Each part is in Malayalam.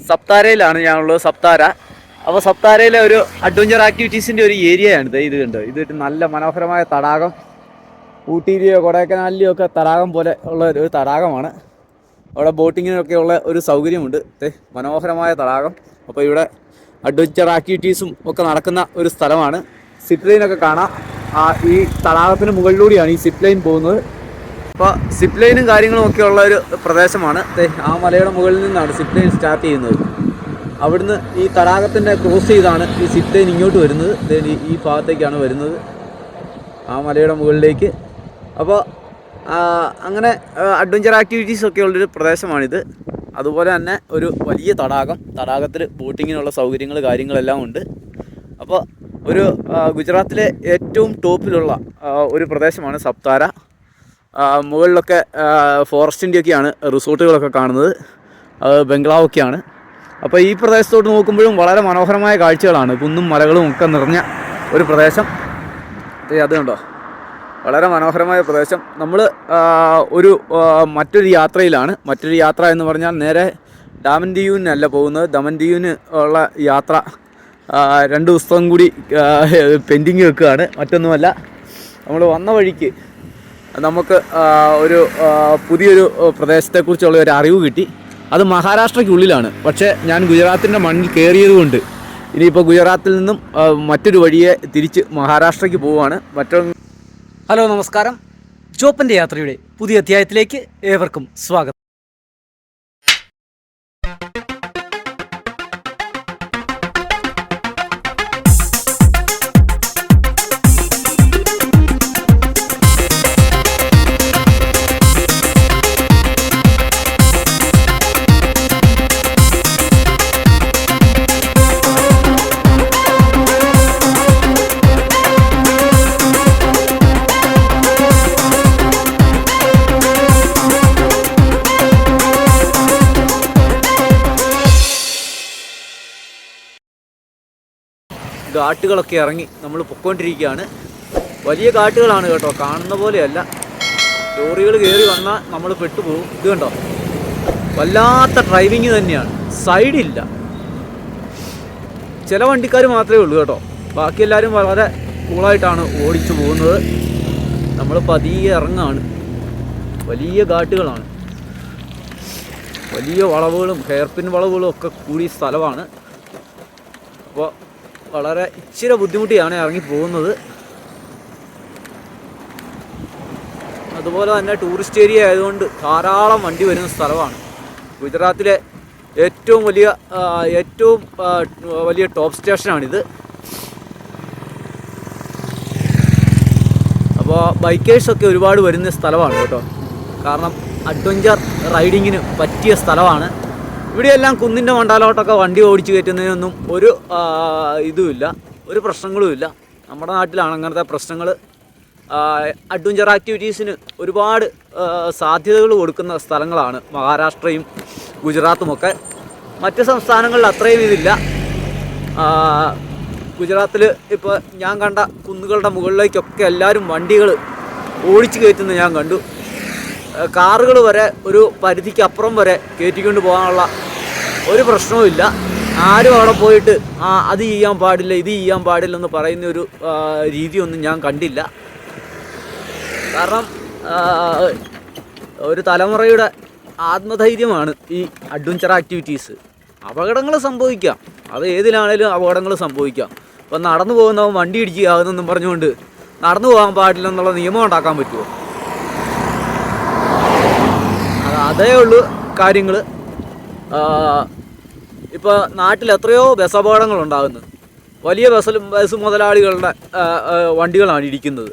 സപ്താരയിലാണ് ഞാനുള്ളത്. സപ്താര. അപ്പോൾ സപ്താരയിലെ ഒരു അഡ്വഞ്ചർ ആക്ടിവിറ്റീസിൻ്റെ ഒരു ഏരിയയാണിത്. ഇത് കണ്ടോ, ഇത് നല്ല മനോഹരമായ തടാകം. ഊട്ടിയിലെയോ കൊടൈക്കനാലിലെയോ ഒക്കെ തടാകം പോലെ ഉള്ള ഒരു തടാകമാണ്. അവിടെ ബോട്ടിങ്ങിനൊക്കെ ഉള്ള ഒരു സൗകര്യമുണ്ട്. മനോഹരമായ തടാകം. അപ്പോൾ ഇവിടെ അഡ്വഞ്ചർ ആക്ടിവിറ്റീസും ഒക്കെ നടക്കുന്ന ഒരു സ്ഥലമാണ്. സിപ്പ് ലൈനൊക്കെ കാണാം. ഈ തടാകത്തിന് മുകളിലൂടെയാണ് ഈ സിപ്പ് ലൈൻ പോകുന്നത്. അപ്പോൾ സിപ്പ് ലൈനും കാര്യങ്ങളും ഒക്കെ ഉള്ള ഒരു പ്രദേശമാണ്. ആ മലയുടെ മുകളിൽ നിന്നാണ് സിപ്പ് ലൈൻ സ്റ്റാർട്ട് ചെയ്യുന്നത്. അവിടുന്ന് ഈ തടാകത്തിൻ്റെ ക്രോസ് ചെയ്താണ് ഈ സിപ്പ് ലൈൻ ഇങ്ങോട്ട് വരുന്നത്. ഈ ഭാഗത്തേക്കാണ് വരുന്നത്, ആ മലയുടെ മുകളിലേക്ക്. അപ്പോൾ അങ്ങനെ അഡ്വഞ്ചർ ആക്ടിവിറ്റീസ് ഒക്കെ ഉള്ളൊരു പ്രദേശമാണിത്. അതുപോലെ തന്നെ ഒരു വലിയ തടാകം. തടാകത്തിൽ ബോട്ടിങ്ങിനുള്ള സൗകര്യങ്ങൾ കാര്യങ്ങളെല്ലാം ഉണ്ട്. അപ്പോൾ ഒരു ഗുജറാത്തിലെ ഏറ്റവും ടോപ്പിലുള്ള ഒരു പ്രദേശമാണ് സപ്താര. മുകളിലൊക്കെ ഫോറസ്റ്റിൻ്റെയൊക്കെയാണ് റിസോർട്ടുകളൊക്കെ കാണുന്നത്, ബംഗ്ലാവൊക്കെയാണ്. അപ്പോൾ ഈ പ്രദേശത്തോട്ട് നോക്കുമ്പോഴും വളരെ മനോഹരമായ കാഴ്ചകളാണ്. കുന്നും മലകളും ഒക്കെ നിറഞ്ഞ ഒരു പ്രദേശം. അത് കണ്ടോ, വളരെ മനോഹരമായ പ്രദേശം. നമ്മൾ മറ്റൊരു യാത്രയിലാണ്. മറ്റൊരു യാത്ര എന്ന് പറഞ്ഞാൽ നേരെ ഡാമൻ ദിയുവിനല്ല പോകുന്നത്. ദമൻ ദിയുവിന് ഉള്ള യാത്ര 2 ദിവസം കൂടി പെൻഡിങ് വെക്കുകയാണ്. മറ്റൊന്നുമല്ല, നമ്മൾ വന്ന വഴിക്ക് നമുക്ക് പുതിയൊരു പ്രദേശത്തെക്കുറിച്ചുള്ള ഒരു അറിവ് കിട്ടി. അത് മഹാരാഷ്ട്രയ്ക്കുള്ളിലാണ്. പക്ഷേ ഞാൻ ഗുജറാത്തിൻ്റെ മണ്ണിൽ കയറിയത് കൊണ്ട് ഇനിയിപ്പോൾ ഗുജറാത്തിൽ നിന്നും മറ്റൊരു വഴിയെ തിരിച്ച് മഹാരാഷ്ട്രയ്ക്ക് പോവുകയാണ്. ഹലോ, നമസ്കാരം. ജോപ്പൻ്റെ യാത്രയുടെ പുതിയ അധ്യായത്തിലേക്ക് ഏവർക്കും സ്വാഗതം. ഘാട്ടുകളൊക്കെ ഇറങ്ങി നമ്മൾ പൊയ്ക്കൊണ്ടിരിക്കുകയാണ്. വലിയ ഘാട്ടുകളാണ് കേട്ടോ, കാണുന്ന പോലെയല്ല. ലോറികൾ കയറി വന്നാൽ നമ്മൾ പെട്ടുപോകും. ഇത് കണ്ടോ, വല്ലാത്ത ഡ്രൈവിങ് തന്നെയാണ്. സൈഡില്ല. ചില വണ്ടിക്കാർ മാത്രമേ ഉള്ളൂ കേട്ടോ, ബാക്കി എല്ലാവരും വളരെ കൂളായിട്ടാണ് ഓടിച്ചു പോകുന്നത്. നമ്മൾ പതിയെ ഇറങ്ങാണ്. വലിയ ഘാട്ടുകളാണ്, വലിയ വളവുകളും ഹെയർപിൻ വളവുകളും ഒക്കെ കൂടിയ സ്ഥലമാണ്. അപ്പോൾ വളരെ ഇച്ചിരി ബുദ്ധിമുട്ടിയാണ് ഇറങ്ങി പോകുന്നത്. അതുപോലെ തന്നെ ടൂറിസ്റ്റ് ഏരിയ ആയതുകൊണ്ട് ധാരാളം വണ്ടി വരുന്ന സ്ഥലമാണ്. ഗുജറാത്തിലെ ഏറ്റവും വലിയ ടോപ്പ് സ്റ്റേഷനാണിത്. അപ്പോൾ ബൈക്കേഴ്സൊക്കെ ഒരുപാട് വരുന്ന സ്ഥലമാണ് കേട്ടോ. കാരണം അഡ്വഞ്ചർ റൈഡിങ്ങിന് പറ്റിയ സ്ഥലമാണ്. ഇവിടെയെല്ലാം കുന്നിൻ്റെ മണ്ടാലോട്ടൊക്കെ വണ്ടി ഓടിച്ച് കയറ്റുന്നതിനൊന്നും ഒരു ഇതുമില്ല, ഒരു പ്രശ്നങ്ങളുമില്ല. നമ്മുടെ നാട്ടിലാണ് അങ്ങനത്തെ പ്രശ്നങ്ങൾ. അഡ്വഞ്ചർ ആക്ടിവിറ്റീസിന് ഒരുപാട് സാധ്യതകൾ കൊടുക്കുന്ന സ്ഥലങ്ങളാണ് മഹാരാഷ്ട്രയും ഗുജറാത്തുമൊക്കെ. മറ്റ് സംസ്ഥാനങ്ങളിൽ അത്രയും ഇതില്ല. ഗുജറാത്തിൽ ഇപ്പോൾ ഞാൻ കണ്ട കുന്നുകളുടെ മുകളിലേക്കൊക്കെ എല്ലാവരും വണ്ടികൾ ഓടിച്ച് കയറ്റുന്നത് ഞാൻ കണ്ടു. കാറുകൾ വരെ ഒരു പരിധിക്ക് അപ്പുറം വരെ കയറ്റിക്കൊണ്ട് പോകാനുള്ള ഒരു പ്രശ്നവുമില്ല. ആരും അവിടെ പോയിട്ട് അത് ചെയ്യാൻ പാടില്ല ഇത് ചെയ്യാൻ പാടില്ലെന്ന് പറയുന്ന ഒരു രീതിയൊന്നും ഞാൻ കണ്ടില്ല. കാരണം ഒരു തലമുറയുടെ ആത്മധൈര്യമാണ് ഈ അഡ്വഞ്ചർ ആക്ടിവിറ്റീസ്. അപകടങ്ങൾ സംഭവിക്കാം, അത് ഏതിലാണേലും അപകടങ്ങൾ സംഭവിക്കാം. ഇപ്പം നടന്നു പോകുന്നവൻ വണ്ടി ഇടിക്കുകയാകുന്നെന്നും പറഞ്ഞുകൊണ്ട് നടന്നു പോകാൻ പാടില്ലെന്നുള്ള നിയമം ഉണ്ടാക്കാൻ പറ്റുമോ? അതേ ഉള്ളൂ കാര്യങ്ങൾ. ഇപ്പോൾ നാട്ടിൽ എത്രയോ ബസ് അപകടങ്ങളുണ്ടാകുന്നത് വലിയ ബസ് മുതലാളികളുടെ വണ്ടികളാണ് ഇടിക്കുന്നത്.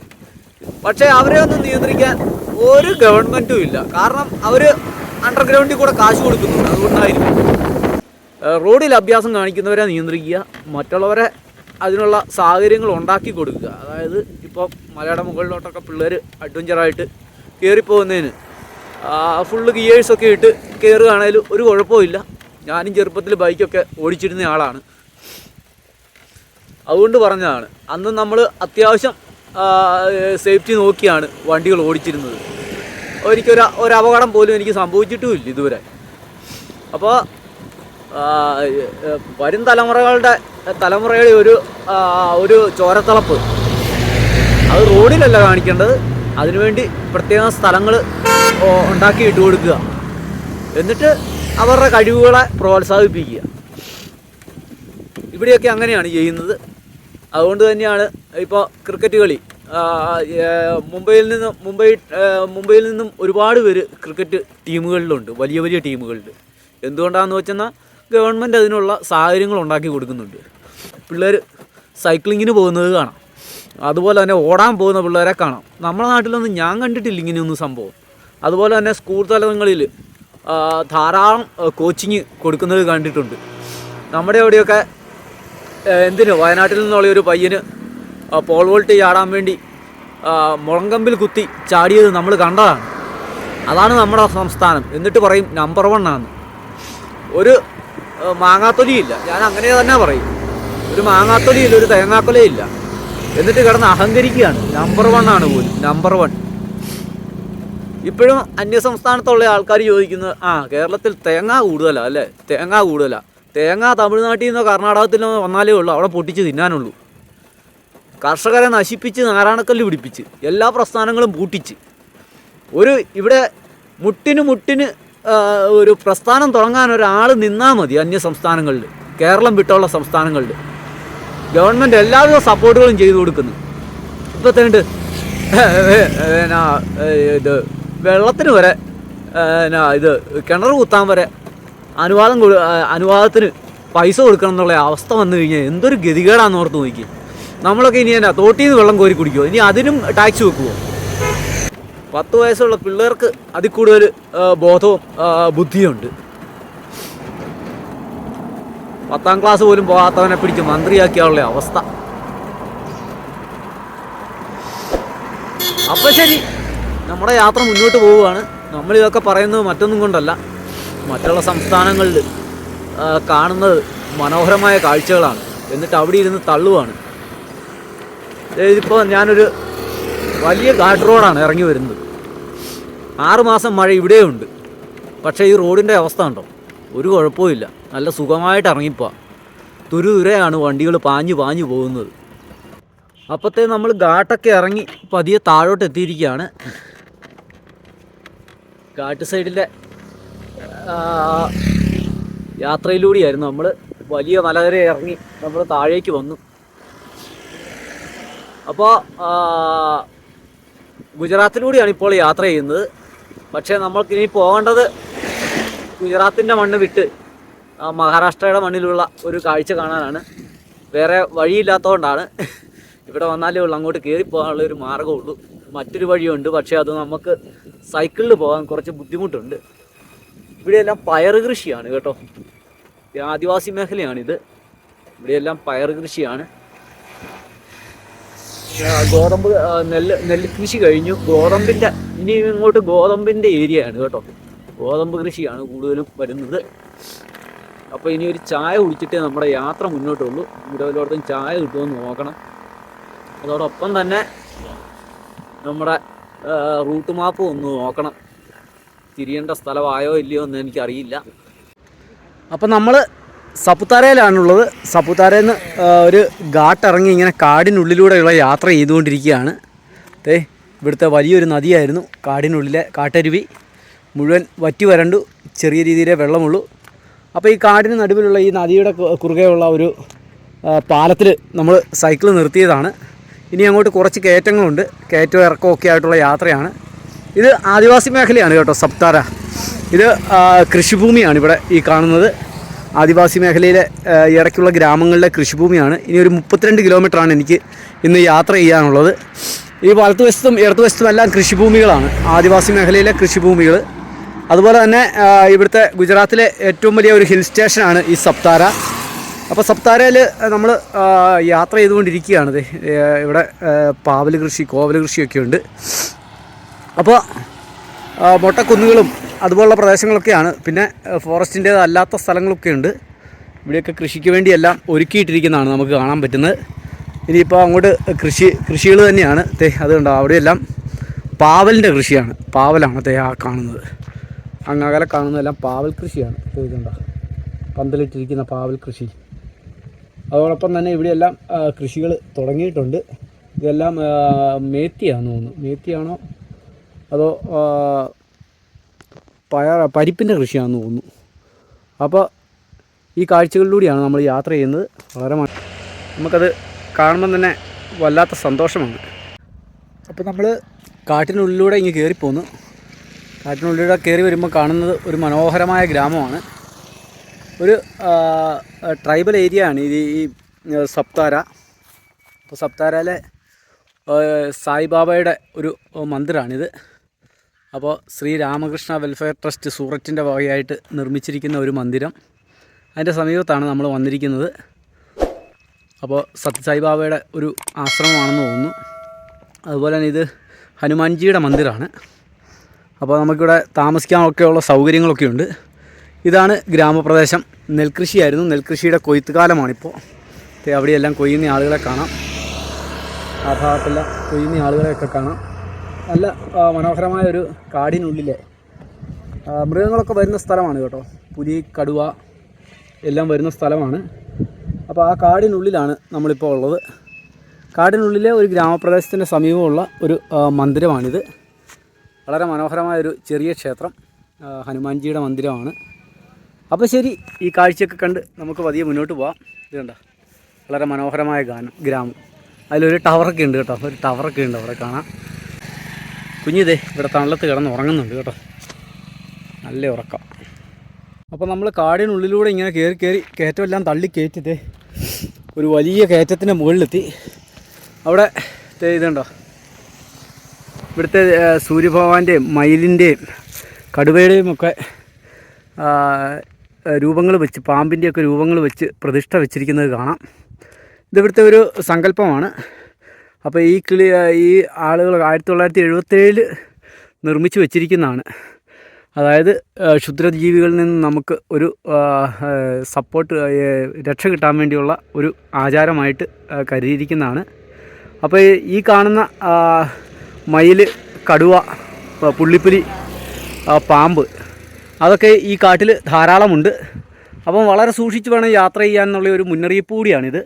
പക്ഷേ അവരെ ഒന്നും നിയന്ത്രിക്കാൻ ഒരു ഗവൺമെൻറ്റും ഇല്ല. കാരണം അവർ അണ്ടർഗ്രൗണ്ടിൽ കൂടെ കാശ് കൊടുക്കുന്നുണ്ട്. അതുകൊണ്ടായിരിക്കും. റോഡിൽ അഭ്യാസം കാണിക്കുന്നവരെ നിയന്ത്രിക്കുക, മറ്റുള്ളവരെ അതിനുള്ള സാഹചര്യങ്ങൾ ഉണ്ടാക്കി കൊടുക്കുക. അതായത് ഇപ്പോൾ മലയുടെ മുകളിലോട്ടൊക്കെ പിള്ളേർ അഡ്വഞ്ചറായിട്ട് കയറിപ്പോകുന്നതിന് ഫുള്ള് ഗിയേഴ്സൊക്കെ ഇട്ട് കയറുകയാണെങ്കിലും ഒരു കുഴപ്പമില്ല. ഞാനും ചെറുപ്പത്തിൽ ബൈക്കൊക്കെ ഓടിച്ചിരുന്ന ആളാണ്, അതുകൊണ്ട് പറഞ്ഞതാണ്. അന്ന് നമ്മൾ അത്യാവശ്യം സേഫ്റ്റി നോക്കിയാണ് വണ്ടികൾ ഓടിച്ചിരുന്നത്. ഒരു അപകടം പോലും എനിക്ക് സംഭവിച്ചിട്ടുമില്ല ഇതുവരെ. അപ്പോൾ വരും തലമുറയുടെ ഒരു ചോരത്തിളപ്പ് അത് റോഡിലല്ല കാണിക്കേണ്ടത്. അതിനുവേണ്ടി പ്രത്യേകം സ്ഥലങ്ങൾ ഉണ്ടാക്കി ഇട്ട് കൊടുക്കുക, എന്നിട്ട് അവരുടെ കഴിവുകളെ പ്രോത്സാഹിപ്പിക്കുക. ഇവിടെയൊക്കെ അങ്ങനെയാണ് ചെയ്യുന്നത്. അതുകൊണ്ട് തന്നെയാണ് ഇപ്പോൾ ക്രിക്കറ്റ് കളി മുംബൈയിൽ നിന്നും ഒരുപാട് പേര് ക്രിക്കറ്റ് ടീമുകളിലുണ്ട്, വലിയ വലിയ ടീമുകളിൽ. എന്തുകൊണ്ടാണെന്ന് വെച്ചാൽ ഗവൺമെൻറ് അതിനുള്ള സാഹചര്യങ്ങൾ ഉണ്ടാക്കി കൊടുക്കുന്നുണ്ട്. പിള്ളേർ സൈക്ലിങ്ങിന് പോകുന്നത് കാണാം, അതുപോലെ തന്നെ ഓടാൻ പോകുന്ന പിള്ളേരെ കാണാം. നമ്മുടെ നാട്ടിലൊന്നും ഞാൻ കണ്ടിട്ടില്ല ഇങ്ങനെയൊന്നും സംഭവം. അതുപോലെ തന്നെ സ്കൂൾ തലങ്ങളിൽ ധാരാളം കോച്ചിങ് കൊടുക്കുന്നത് കണ്ടിട്ടുണ്ട്. നമ്മുടെ അവിടെയൊക്കെ വയനാട്ടിൽ നിന്നുള്ള ഒരു പയ്യന് പോൾ വോൾട്ട് ചാടാൻ വേണ്ടി മുളങ്കമ്പിൽ കുത്തി ചാടിയത് നമ്മൾ കണ്ടതാണ്. അതാണ് നമ്മുടെ സംസ്ഥാനം. എന്നിട്ട് പറയും നമ്പർ 1 ആണ്. ഒരു മാങ്ങാത്തൊലിയില്ല, ഞാൻ അങ്ങനെ തന്നെ പറയും. ഒരു മാങ്ങാത്തൊലിയില്ല, ഒരു തേങ്ങാക്കൊലയില്ല. എന്നിട്ട് കിടന്ന് അഹങ്കരിക്കുകയാണ്. നമ്പർ 1 ആണ് പോലും, നമ്പർ 1. ഇപ്പോഴും അന്യസംസ്ഥാനത്തുള്ള ആൾക്കാർ ചോദിക്കുന്നത് കേരളത്തിൽ തേങ്ങ കൂടുതലാണ് അല്ലേ, തേങ്ങ കൂടുതലാണ്. തേങ്ങ തമിഴ്നാട്ടിൽ നിന്നോ കർണാടകത്തിൽ നിന്നോ വന്നാലേ ഉള്ളൂ അവിടെ പൊട്ടിച്ച് തിന്നാനുള്ളൂ. കർഷകരെ നശിപ്പിച്ച് നാരായണക്കല്ല് പിടിപ്പിച്ച് എല്ലാ പ്രസ്ഥാനങ്ങളും പൂട്ടിച്ച് ഇവിടെ മുട്ടിന് ഒരു പ്രസ്ഥാനം തുടങ്ങാൻ ഒരാൾ നിന്നാൽ മതി. അന്യ സംസ്ഥാനങ്ങളിൽ, കേരളം വിട്ടുള്ള സംസ്ഥാനങ്ങളിൽ ഗവൺമെൻറ് എല്ലാവിധ സപ്പോർട്ടുകളും ചെയ്തു കൊടുക്കുന്നു. ഇപ്പോഴത്തേണ്ട് ഇത് വെള്ളത്തിന് വരെ കിണർ കുത്താൻ വരെ അനുവാദത്തിന് പൈസ കൊടുക്കണം എന്നുള്ള അവസ്ഥ വന്നു കഴിഞ്ഞാൽ എന്തൊരു ഗതികേടാന്ന് ഓർത്ത് നോക്കി. നമ്മളൊക്കെ ഇനി തോട്ടിൽ നിന്ന് വെള്ളം കോരി കുടിക്കുമോ? ഇനി അതിനും ടാക്സ് വെക്കുമോ? 10 വയസ്സുള്ള പിള്ളേർക്ക് അതിൽ കൂടുതൽ ബോധവും ബുദ്ധിയുണ്ട്. 10ാം ക്ലാസ് പോലും പോകാത്തവനെ പിടിച്ച് മന്ത്രിയാക്കിയുള്ള അവസ്ഥ. അപ്പം ശരി, നമ്മുടെ യാത്ര മുന്നോട്ട് പോവുകയാണ്. നമ്മളിതൊക്കെ പറയുന്നത് മറ്റൊന്നും കൊണ്ടല്ല, മറ്റുള്ള സംസ്ഥാനങ്ങളിൽ കാണുന്നത് മനോഹരമായ കാഴ്ചകളാണ്. എന്നിട്ട് അവിടെ ഇരുന്ന് തള്ളുവാണ്. ഇതിപ്പോൾ ഞാനൊരു വലിയ ഘാട്ട് റോഡാണ് ഇറങ്ങി വരുന്നത്. 6 മാസം മഴ ഇവിടെയുണ്ട്. പക്ഷേ ഈ റോഡിൻ്റെ അവസ്ഥ ഉണ്ടോ? ഒരു കുഴപ്പമില്ല, നല്ല സുഖമായിട്ട് ഇറങ്ങിപ്പോവാം. തുരുതുരയാണ് വണ്ടികൾ പാഞ്ഞു പോകുന്നത്. അപ്പോഴത്തേ നമ്മൾ ഘാട്ടൊക്കെ ഇറങ്ങി പതിയെ താഴോട്ട് എത്തിയിരിക്കുകയാണ്. ഘാട്ട് സൈഡിലെ യാത്രയിലൂടെയായിരുന്നു നമ്മൾ. വലിയ മലകര ഇറങ്ങി നമ്മൾ താഴേക്ക് വന്നു. അപ്പോൾ ഗുജറാത്തിലൂടെയാണ് ഇപ്പോൾ യാത്ര ചെയ്യുന്നത്. പക്ഷേ നമ്മൾക്കിനി പോകേണ്ടത് ഗുജറാത്തിൻ്റെ മണ്ണ് വിട്ട് മഹാരാഷ്ട്രയുടെ മണ്ണിലുള്ള ഒരു കാഴ്ച കാണാനാണ്. വേറെ വഴിയില്ലാത്തതുകൊണ്ടാണ്. ഇവിടെ വന്നാലേ ഉള്ളൂ അങ്ങോട്ട് കയറിപ്പോകാനുള്ള ഒരു മാർഗ്ഗമുള്ളൂ. മറ്റൊരു വഴിയുണ്ട്, പക്ഷേ അത് നമുക്ക് സൈക്കിളിൽ പോകാൻ കുറച്ച് ബുദ്ധിമുട്ടുണ്ട്. ഇവിടെയെല്ലാം പയർ കൃഷിയാണ് കേട്ടോ. ആദിവാസി മേഖലയാണിത്. ഇവിടെയെല്ലാം പയർ കൃഷിയാണ്. ഗോതമ്പ് നെല്ല് കൃഷി കഴിഞ്ഞു. ഇനി ഇങ്ങോട്ട് ഗോതമ്പിൻ്റെ ഏരിയയാണ് കേട്ടോ. ഗോതമ്പ് കൃഷിയാണ് കൂടുതലും വരുന്നത്. അപ്പോൾ ഇനി ഒരു ചായ കുടിച്ചിട്ടേ നമ്മുടെ യാത്ര മുന്നോട്ടുള്ളൂ. ഇവിടെ വല്ലയിടത്തും ചായ കിട്ടുമെന്ന് നോക്കണം. അതോടൊപ്പം തന്നെ നമ്മുടെ റൂട്ട് മാപ്പ് ഒന്ന് നോക്കണം. തിരിയേണ്ട സ്ഥലമായോ ഇല്ലയോ എന്ന് എനിക്കറിയില്ല. അപ്പം നമ്മൾ സപുതാരയിലാണുള്ളത്. സപുതാരയിൽ നിന്ന് ഒരു ഘാട്ടിറങ്ങി ഇങ്ങനെ കാടിനുള്ളിലൂടെയുള്ള യാത്ര ചെയ്തുകൊണ്ടിരിക്കുകയാണ്. ഇവിടുത്തെ വലിയൊരു നദിയായിരുന്നു. കാടിനുള്ളിലെ കാട്ടരുവി മുഴുവൻ വറ്റി വരണ്ടു, ചെറിയ രീതിയിലേ വെള്ളമുള്ളൂ. അപ്പോൾ ഈ കാടിന് നടുവിലുള്ള ഈ നദിയുടെ കുറുകെയുള്ള ഒരു പാലത്തിൽ നമ്മൾ സൈക്കിൾ നിർത്തിയതാണ്. ഇനി അങ്ങോട്ട് കുറച്ച് കയറ്റങ്ങളുണ്ട്. കയറ്റവും ഇറക്കമൊക്കെ ആയിട്ടുള്ള യാത്രയാണ്. ഇത് ആദിവാസി മേഖലയാണ് കേട്ടോ സപ്താര. ഇത് കൃഷിഭൂമിയാണ് ഇവിടെ ഈ കാണുന്നത്. ആദിവാസി മേഖലയിലെ ഇടയ്ക്കുള്ള ഗ്രാമങ്ങളിലെ കൃഷിഭൂമിയാണ്. ഇനി ഒരു 32 കിലോമീറ്ററാണ് എനിക്ക് ഇന്ന് യാത്ര ചെയ്യാനുള്ളത്. ഈ വലത്തുവശത്തും ഇടതുവശത്തും എല്ലാം കൃഷിഭൂമികളാണ്, ആദിവാസി മേഖലയിലെ കൃഷിഭൂമികൾ. അതുപോലെ തന്നെ ഇവിടുത്തെ ഗുജറാത്തിലെ ഏറ്റവും വലിയ ഒരു ഹിൽ സ്റ്റേഷനാണ് ഈ സപ്താര. അപ്പോൾ സപ്താരയിൽ നമ്മൾ യാത്ര ചെയ്തുകൊണ്ടിരിക്കുകയാണ്. ഇവിടെ പാവൽ കൃഷി, കോവൽ കൃഷിയൊക്കെ ഉണ്ട്. അപ്പോൾ മൊട്ടക്കുന്നുകളും അതുപോലുള്ള പ്രദേശങ്ങളൊക്കെയാണ്. പിന്നെ ഫോറസ്റ്റിൻ്റേതല്ലാത്ത സ്ഥലങ്ങളൊക്കെ ഉണ്ട്. ഇവിടെയൊക്കെ കൃഷിക്ക് വേണ്ടിയെല്ലാം ഒരുക്കിയിട്ടിരിക്കുന്നതാണ് നമുക്ക് കാണാൻ പറ്റുന്നത്. ഇനിയിപ്പോൾ അങ്ങോട്ട് കൃഷികൾ തന്നെയാണ്. അതുകൊണ്ടോ അവിടെയെല്ലാം പാവലിൻ്റെ കൃഷിയാണ്. പാവലാണ് ആ കാണുന്നത്. അങ്ങകലെ കാണുന്നതെല്ലാം പാവൽ കൃഷിയാണ്. ഇതുണ്ടോ പന്തലിട്ടിരിക്കുന്ന പാവൽ കൃഷി. അതോടൊപ്പം തന്നെ ഇവിടെയെല്ലാം കൃഷികൾ തുടങ്ങിയിട്ടുണ്ട്. ഇതെല്ലാം മേത്തിയാണെന്ന് തോന്നുന്നു. മേത്തിയാണോ അതോ പരിപ്പിൻ്റെ കൃഷിയാണെന്ന് തോന്നുന്നു. അപ്പോൾ ഈ കാഴ്ചകളിലൂടെയാണ് നമ്മൾ യാത്ര ചെയ്യുന്നത്. വളരെ നമുക്കത് കാണുമ്പം തന്നെ വല്ലാത്ത സന്തോഷമാണ്. അപ്പോൾ നമ്മൾ കാട്ടിനുള്ളിലൂടെ ഇങ്ങ് കയറിപ്പോന്നു. കാട്ടിനുള്ളിലൂടെ കയറി വരുമ്പോൾ കാണുന്നത് ഒരു മനോഹരമായ ഗ്രാമമാണ്. ഒരു ട്രൈബൽ ഏരിയ ആണ് ഇത്, ഈ സപ്താര. അപ്പോൾ സപ്താരയിലെ സായിബാബയുടെ ഒരു മന്ദിറാണിത്. അപ്പോൾ ശ്രീ രാമകൃഷ്ണ വെൽഫെയർ ട്രസ്റ്റ് സൂററ്റിൻ്റെ വകയായിട്ട് നിർമ്മിച്ചിരിക്കുന്ന ഒരു മന്ദിരം. അതിൻ്റെ സമീപത്താണ് നമ്മൾ വന്നിരിക്കുന്നത്. അപ്പോൾ സത്യസായിബാബയുടെ ഒരു ആശ്രമമാണെന്ന് തോന്നുന്നു. അതുപോലെ തന്നെ ഇത് ഹനുമാൻജിയുടെ മന്ദിരമാണ്. അപ്പോൾ നമുക്കിവിടെ താമസിക്കാനൊക്കെയുള്ള സൗകര്യങ്ങളൊക്കെ ഉണ്ട്. ഇതാണ് ഗ്രാമപ്രദേശം. നെൽകൃഷിയായിരുന്നു. നെൽകൃഷിയുടെ കൊയ്ത്ത് കാലമാണിപ്പോൾ. അവിടെയെല്ലാം കൊയ്യുന്ന ആളുകളെ കാണാം. ആ ഭാഗത്തെല്ലാം കൊയ്യുന്ന ആളുകളെയൊക്കെ കാണാം. നല്ല മനോഹരമായ ഒരു കാടിനുള്ളിലെ മൃഗങ്ങളൊക്കെ വരുന്ന സ്ഥലമാണ് കേട്ടോ. പുലി, കടുവ എല്ലാം വരുന്ന സ്ഥലമാണ്. അപ്പോൾ ആ കാടിനുള്ളിലാണ് നമ്മളിപ്പോൾ ഉള്ളത്. കാടിനുള്ളിലെ ഒരു ഗ്രാമപ്രദേശത്തിൻ്റെ സമീപമുള്ള ഒരു മന്ദിരമാണിത്. വളരെ മനോഹരമായൊരു ചെറിയ ക്ഷേത്രം, ഹനുമാൻജിയുടെ മന്ദിരമാണ്. അപ്പോൾ ശരി, ഈ കാഴ്ചയൊക്കെ കണ്ട് നമുക്ക് പതിയെ മുന്നോട്ട് പോകാം. ഇത് കണ്ട വളരെ മനോഹരമായ ഗ്രാമം. അതിലൊരു ടവറൊക്കെ ഉണ്ട് കേട്ടോ. ഒരു ടവറൊക്കെ ഉണ്ട് അവിടെ കാണാം. കുഞ്ഞിതേ ഇവിടെ തണലത്ത് കിടന്ന് ഉറങ്ങുന്നുണ്ട് കേട്ടോ. നല്ല ഉറക്കം. അപ്പോൾ നമ്മൾ കാടിനുള്ളിലൂടെ ഇങ്ങനെ കയറി കയറ്റമെല്ലാം തള്ളി കയറ്റിട്ട് ഒരു വലിയ കയറ്റത്തിൻ്റെ മുകളിലെത്തി. അവിടെ ഇതുണ്ടോ, ഇവിടുത്തെ സൂര്യഭഗവാന്റെയും മയിലിൻ്റെയും കടുവയുടെയും ഒക്കെ രൂപങ്ങൾ വെച്ച്, പാമ്പിൻ്റെയൊക്കെ രൂപങ്ങൾ വെച്ച് പ്രതിഷ്ഠ വെച്ചിരിക്കുന്നത് കാണാം. ഇതിവിടുത്തെ ഒരു സങ്കല്പമാണ്. അപ്പോൾ ഈ ആളുകൾ 1977 നിർമ്മിച്ച് വെച്ചിരിക്കുന്നതാണ്. അതായത് ക്ഷുദ്രജീവികളിൽ നിന്ന് നമുക്ക് ഒരു രക്ഷ കിട്ടാൻ വേണ്ടിയുള്ള ഒരു ആചാരമായിട്ട് കരുതിയിരിക്കുന്നതാണ്. അപ്പോൾ ഈ കാണുന്ന മയിൽ, കടുവ, പുള്ളിപ്പുലി, പാമ്പ് അതൊക്കെ ഈ കാട്ടിൽ ധാരാളമുണ്ട്. അപ്പം വളരെ സൂക്ഷിച്ച് വേണം യാത്ര ചെയ്യാനുള്ള ഒരു മുന്നറിയിപ്പ് കൂടിയാണിത്.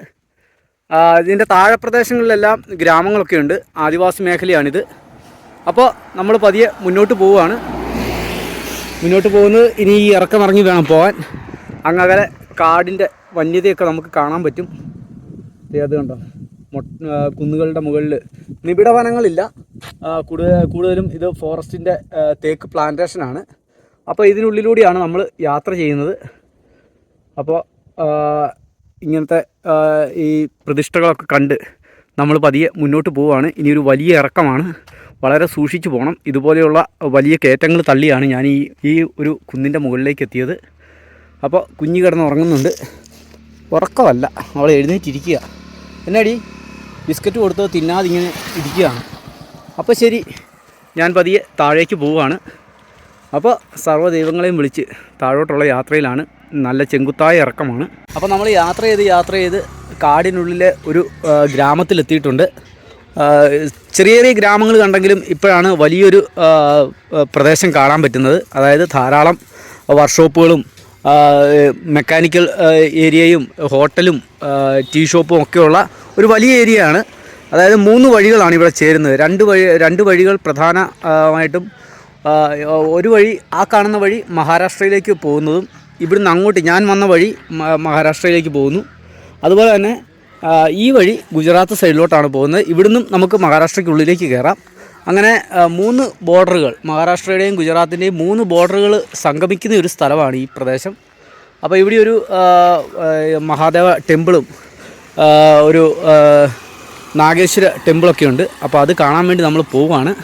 ഇതിൻ്റെ താഴെ പ്രദേശങ്ങളിലെല്ലാം ഗ്രാമങ്ങളൊക്കെ ഉണ്ട്. ആദിവാസി മേഖലയാണിത്. അപ്പോൾ നമ്മൾ പതിയെ മുന്നോട്ട് പോവുകയാണ്. മുന്നോട്ട് പോകുന്നത് ഇനി ഈ ഇറക്കമിറങ്ങി വേണം പോകാൻ. അങ്ങകലെ കാടിൻ്റെ വന്യതയൊക്കെ നമുക്ക് കാണാൻ പറ്റും. അത് കണ്ടോ, കുന്നുകളുടെ മുകളിൽ നിബിഡ വനങ്ങളില്ല. കൂടുതലും ഇത് ഫോറസ്റ്റിൻ്റെ തേക്ക് പ്ലാന്റേഷനാണ്. അപ്പോൾ ഇതിനുള്ളിലൂടെയാണ് നമ്മൾ യാത്ര ചെയ്യുന്നത്. അപ്പോൾ ഇങ്ങനത്തെ ഈ പ്രതിഷ്ഠകളൊക്കെ കണ്ട് നമ്മൾ പതിയെ മുന്നോട്ട് പോവുകയാണ്. ഇനിയൊരു വലിയ ഇറക്കമാണ്. വളരെ സൂക്ഷിച്ച് പോകണം. ഇതുപോലെയുള്ള വലിയ കയറ്റങ്ങൾ തള്ളിയാണ് ഞാൻ ഈ ഒരു കുന്നിൻ്റെ മുകളിലേക്ക് എത്തിയത്. അപ്പോൾ കുഞ്ഞ് കിടന്ന് ഉറങ്ങുന്നുണ്ട്. ഉറക്കമല്ല, അവൾ എഴുന്നേറ്റിരിക്കുക. എന്നാടി ബിസ്ക്കറ്റ് കൊടുത്തത് തിന്നാതെ ഇങ്ങനെ ഇരിക്കുകയാണ്. അപ്പോൾ ശരി, ഞാൻ പതിയെ താഴേക്ക് പോവുകയാണ്. അപ്പോൾ സർവ്വദൈവങ്ങളെയും വിളിച്ച് താഴോട്ടുള്ള യാത്രയിലാണ്. നല്ല ചെങ്കുത്തായ ഇറക്കമാണ്. അപ്പോൾ നമ്മൾ യാത്ര ചെയ്ത് കാടിനുള്ളിലെ ഒരു ഗ്രാമത്തിലെത്തിയിട്ടുണ്ട്. ചെറിയ ചെറിയ ഗ്രാമങ്ങൾ കണ്ടെങ്കിലും ഇപ്പോഴാണ് വലിയൊരു പ്രദേശം കാണാൻ പറ്റുന്നത്. അതായത് ധാരാളം വർക്ക്ഷോപ്പുകളും മെക്കാനിക്കൽ ഏരിയയും ഹോട്ടലും ടീ ഷോപ്പും ഒക്കെയുള്ള ഒരു വലിയ ഏരിയയാണ്. അതായത് 3 വഴികളാണ് ഇവിടെ ചേരുന്നത്. 2 വഴികൾ പ്രധാനമായിട്ടും ഒരു വഴി, ആ കാണുന്ന വഴി മഹാരാഷ്ട്രയിലേക്ക് പോകുന്നതും ഇവിടുന്ന് അങ്ങോട്ട് ഞാൻ വന്ന വഴി മഹാരാഷ്ട്രയിലേക്ക് പോകുന്നു. അതുപോലെ തന്നെ ഈ വഴി ഗുജറാത്ത് സൈഡിലോട്ടാണ് പോകുന്നത്. ഇവിടുന്നും നമുക്ക് മഹാരാഷ്ട്രയ്ക്കുള്ളിലേക്ക് കയറാം. അങ്ങനെ 3 ബോർഡറുകൾ, മഹാരാഷ്ട്രയുടെയും ഗുജറാത്തിൻ്റെയും 3 ബോർഡറുകൾ സംഗമിക്കുന്ന ഒരു സ്ഥലമാണ് ഈ പ്രദേശം. അപ്പോൾ ഇവിടെ ഒരു മഹാദേവ ടെമ്പിളും ഒരു നാഗേശ്വര ടെമ്പിളൊക്കെ ഉണ്ട്. അപ്പോൾ അത് കാണാൻ വേണ്ടി നമ്മൾ പോവുകയാണ്.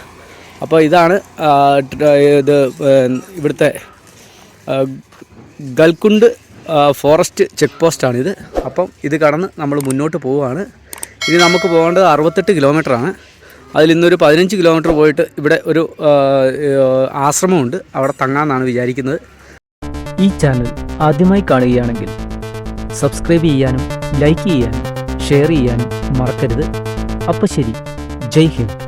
അപ്പോൾ ഇതാണ് ഇവിടുത്തെ ഗൽകുണ്ട് ഫോറസ്റ്റ് ചെക്ക് പോസ്റ്റാണിത്. അപ്പം ഇത് കടന്ന് നമ്മൾ മുന്നോട്ട് പോവുകയാണ്. ഇനി നമുക്ക് പോകേണ്ടത് 68 കിലോമീറ്ററാണ്. അതിൽ ഇന്നൊരു 15 കിലോമീറ്റർ പോയിട്ട് ഇവിടെ ഒരു ആശ്രമമുണ്ട്, അവിടെ തങ്ങാമെന്നാണ് വിചാരിക്കുന്നത്. ഈ ചാനൽ ആദ്യമായി കാണുകയാണെങ്കിൽ സബ്സ്ക്രൈബ് ചെയ്യാനും ലൈക്ക് ചെയ്യാനും ഷെയർ ചെയ്യാനും മറക്കരുത്. അപ്പോൾ ശരി, ജയ് ഹിന്ദ്.